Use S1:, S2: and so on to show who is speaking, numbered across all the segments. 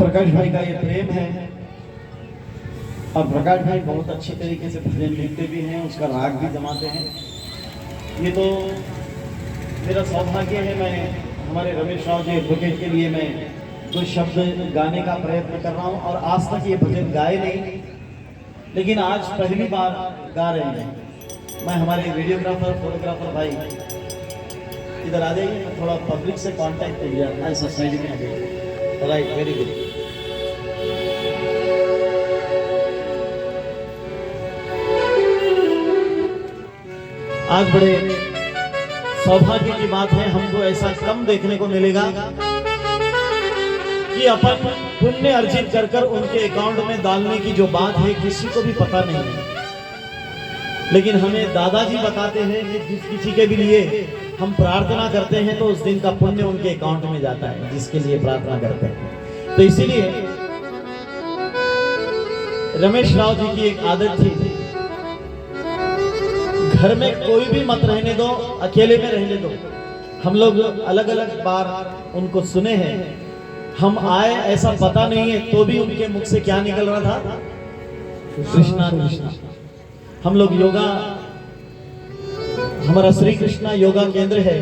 S1: प्रकाश भाई का ये प्रेम है। और प्रकाश भाई बहुत अच्छी तरीके से भजन लिखते भी हैं, उसका राग भी जमाते हैं। ये तो मेरा सौभाग्य है, मैं हमारे रमेश राव जी एडवोकेट के लिए मैं कुछ शब्द गाने का प्रयत्न कर रहा हूँ। और आज तक ये भजन गाए नहीं, लेकिन आज पहली बार गा रहे हैं। मैं हमारे वीडियोग्राफर फोटोग्राफर भाई इधर आ जाइए, मैं थोड़ा पब्लिक से कांटेक्ट कर लिया, ऐसा साइड में आ जाइए। Right, very good. आज बड़े सौभाग्य की बात है, हमको ऐसा कम देखने को मिलेगा कि अपन पुण्य अर्जित कर कर उनके अकाउंट में डालने की जो बात है किसी को भी पता नहीं है। लेकिन हमें दादाजी बताते हैं कि जिस किसी के भी लिए हम प्रार्थना करते हैं तो उस दिन का पुण्य उनके अकाउंट में जाता है, जिसके लिए प्रार्थना करते हैं। तो इसीलिए रमेश राव जी की एक आदत थी, घर में कोई भी मत रहने दो, अकेले में रहने दो। हम लोग अलग अलग बार उनको सुने हैं, हम आए ऐसा पता नहीं है तो भी उनके मुख से क्या निकल रहा था, कृष्णा कृष्णा। हम लोग योगा, हमारा श्री कृष्णा योगा केंद्र है,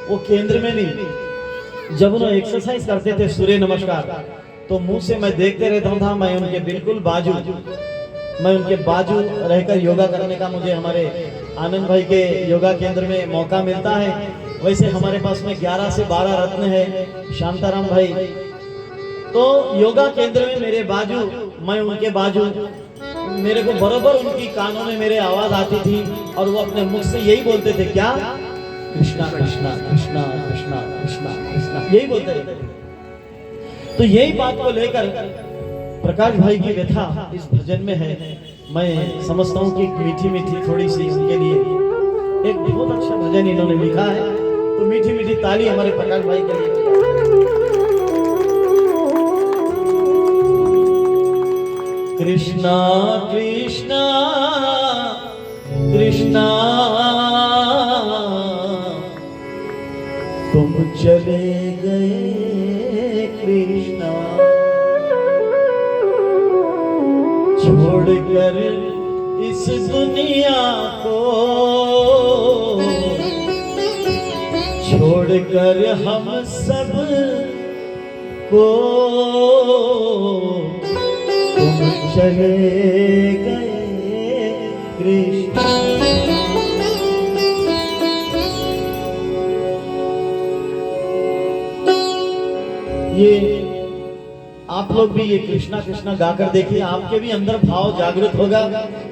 S1: वो केंद्र में भी जब उन्होंने एक्सरसाइज करते थे सूर्य नमस्कार, तो मुंह से मैं देखते रहता था। मैं उनके बिल्कुल बाजू रहकर योगा करने का मुझे हमारे आनंद भाई के योगा केंद्र में मौका मिलता है। वैसे हमारे पास में 11 से 12 रत्न है, शांताराम भाई। तो योगा केंद्र में मेरे बाजू, मैं उनके बाजू, मेरे को बरोबर उनकी कानों में मेरे आवाज आती थी और वो अपने मुख से यही बोलते थे, क्या, कृष्णा कृष्णा कृष्णा कृष्णा कृष्णा कृष्णा, यही बोलते थे। तो यही बात को लेकर प्रकाश भाई की व्यथा इस भजन में है। मैं समझता हूँ कि मीठी मीठी थोड़ी सी उनके लिए एक बहुत अच्छा भजन इन्होंने लिखा है। तो मीठी मीठी ताली हमारे प्रकाश भाई के लिए। कृष्णा कृष्णा कृष्णा तुम चले गए कृष्णा, छोड़कर इस दुनिया को, छोड़कर हम सब को तुम चले गए कृष्ण। ये आप लोग भी ये कृष्णा कृष्णा गाकर देखिए, आपके भी अंदर भाव जागृत होगा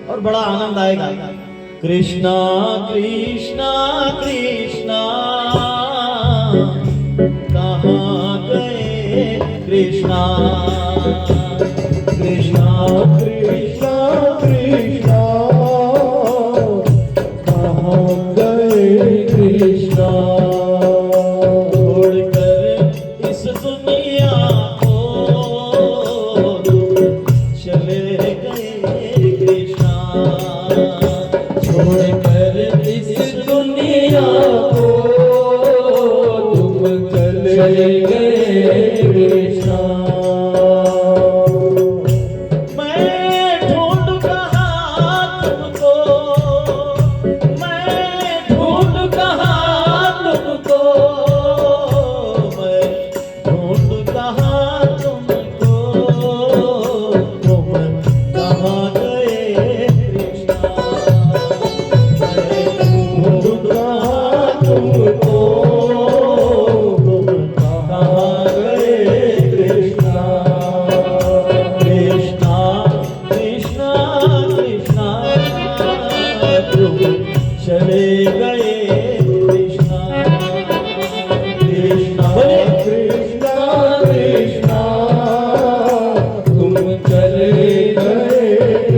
S1: और बड़ा आनंद आएगा। कृष्णा कृष्णा कृष्णा कहाँ गए कृष्णा, कृष्णा कृष्णा कृष्णा कहाँ गए कृष्णा, छोड़कर इस दुनिया चले गए कृष्णा। मैं ढूंढ कहाँ तुमको, मैं ढूंढ कहाँ तुमको, मैं ढूंढ कहाँ तुमको, तुम कहाँ गए कृष्णा, मैं ढूंढ कहाँ तुमको, चले गए कृष्णा, कृष्णा कृष्णा कृष्णा तुम चले गए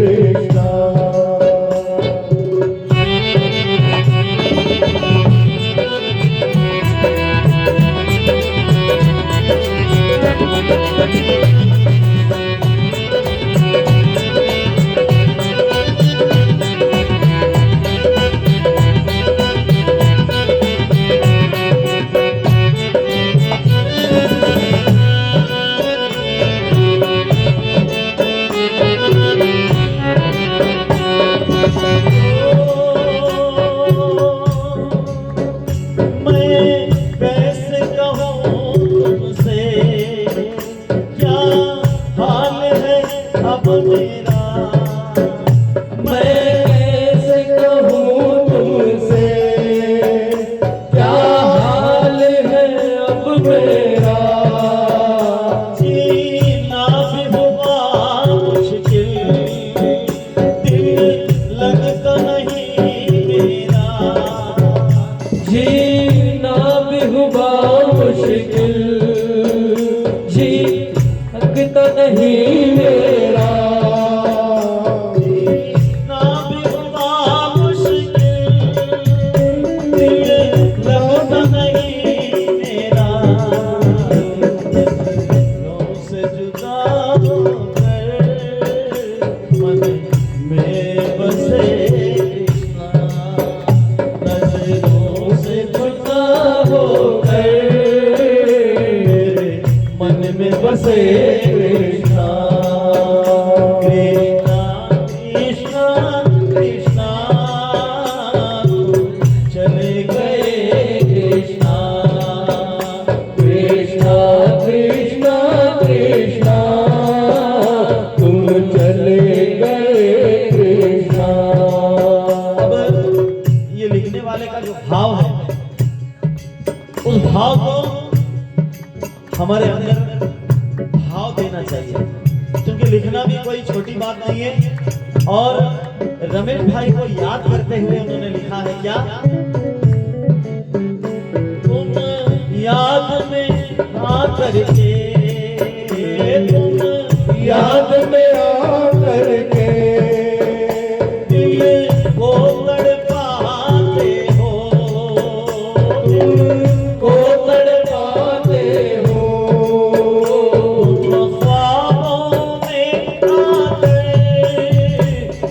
S2: मैं कैसे कहूँ तुमसे क्या हाल है अब मेरा।
S1: जीना भी हुआ मुश्किल, दिल लगता नहीं मेरा।
S2: जीना भी हुआ मुश्किल, जी लगता नहीं मेरा।
S1: जीना भी हुआ मुश्किल, दिल लगता नहीं मेरा। दिलों से जुदा होकर मन में बसे कृष्णा, नजरों से जुदा होकर मेरे मन में बसे कृष्णा। कृष्णा कृष्णा कृष्णा तुम चले गए कृष्णा।
S2: कृष्णा कृष्णा कृष्णा तुम चले गए कृष्णा।
S1: अब ये लिखने वाले का जो भाव है, उस भाव को हमारे अंदर भाव देना चाहिए, क्योंकि लिखना भी कोई छोटी बात नहीं है। और रमेश भाई को याद करते हुए उन्होंने लिखा है क्या, तुम याद में आकर के, तुम
S2: याद में आकर के
S1: दिल को तड़पाते हो,
S2: को तड़पाते हो।
S1: तुम ख्वाबों में आकर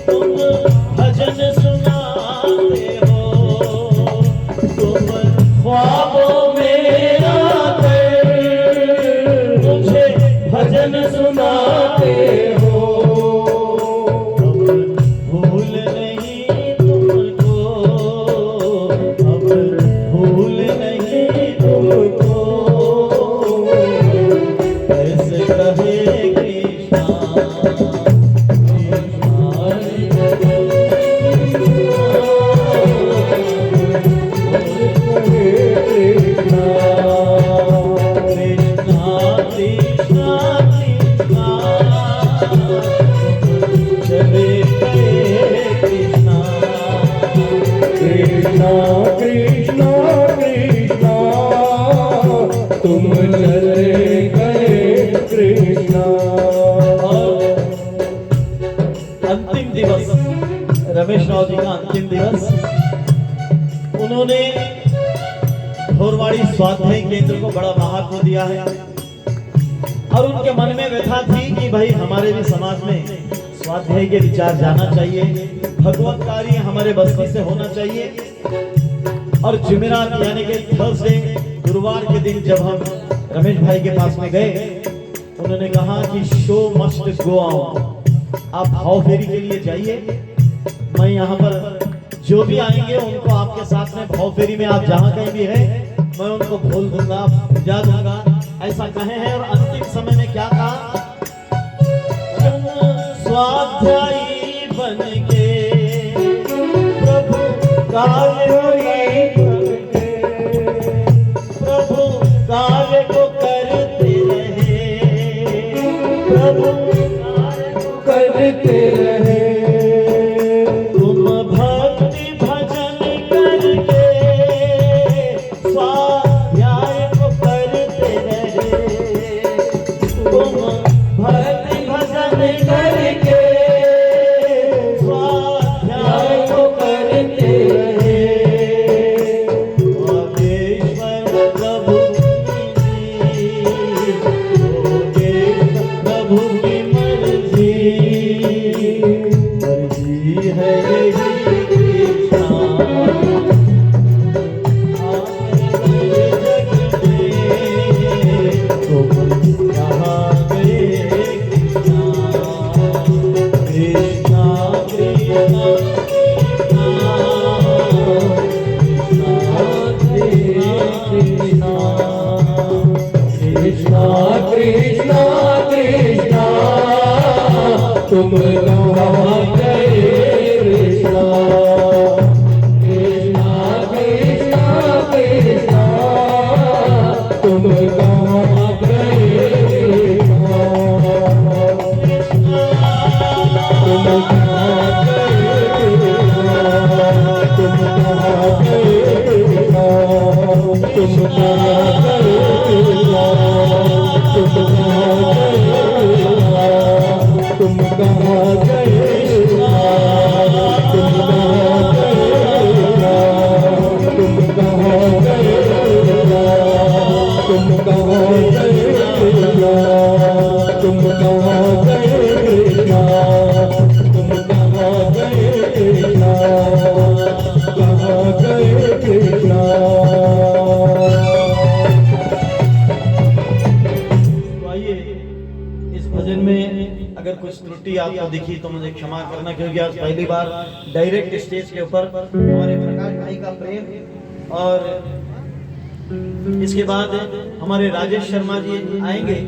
S1: तुम भजन सुनाते हो। तुम
S2: ख्वाबों में आकर
S1: मुझे
S2: भजन सुनाते हो।
S1: अब भूल नहीं तुमको, अब भूल नहीं तुमको, कैसे कहे कृष्णा। कृष्णा कृष्णा कृष्णा चले गए कृष्णा।
S2: कृष्णा कृष्णा कृष्णा तुम चले गए कृष्णा।
S1: और अंतिम दिवस, रमेश राव जी का अंतिम दिवस, उन्होंने घोरवाड़ी स्वाध्याय केंद्र को बड़ा महत्व दिया है। और उनके मन में व्यथा थी कि भाई हमारे भी समाज में स्वाध्याय के विचार जाना चाहिए, भगवत कार्य हमारे बस्ती से होना चाहिए। और जुमेरात यानी कि थर्सडे, गुरुवार के दिन जब हम रमेश भाई के पास में गए, उन्होंने कहा कि शो मस्ट गो ऑन, आप भाव फेरी के लिए जाइए। मैं यहाँ पर जो भी आएंगे उनको आपके साथ में भाव फेरी में, आप जहाँ कहीं भी है, मैं उनको बोल दूंगा, बुझा दूंगा, ऐसा कहे हैं। और अंतिम समय में क्या कहा, तुम स्वाध्यायी बन के प्रभु कार्य प्रभु कार्य को करते रहे, प्रभु कार्य को
S2: करते रहे।
S1: तुम भक्ति भजन करके स्वाध्याय को करते रहे। तुम भक्ति भजन करके स्वाध्याय को करते रहे। योगेश्वर प्रभु की प्रभु की मर्जी, मर्जी है यही कृष्णा। आखिर जग में तुम कहाँ गए कृष्णा। कृष्णा कृष्णा कृष्णा कृष्णा
S2: कृष्णा कृष्णा कृष्णा तुम कहाँ गए कृष्णा कृष्णा कृष्णा कृष्णा तुम कहाँ गए कृष्णा तुम कहाँ गए कृष्णा तुम कहाँ गए कृष्णा तुम कहाँ गए कृष्णा तुम कहाँ गए तुम कहाँ गए तुम कहाँ गए तुम कहाँ गए तुम कहाँ गए तुम कहाँ गए तुम कहाँ गए कहाँ गए कृष्णा।
S1: तो आइए इस भजन में अगर कुछ त्रुटि आपको दिखी तो मुझे क्षमा करना, क्योंकि आज पहली बार डायरेक्ट स्टेज के ऊपर हमारे प्रकाश भाई का प्रेम, और इसके बाद हमारे राजेश शर्मा जी आएंगे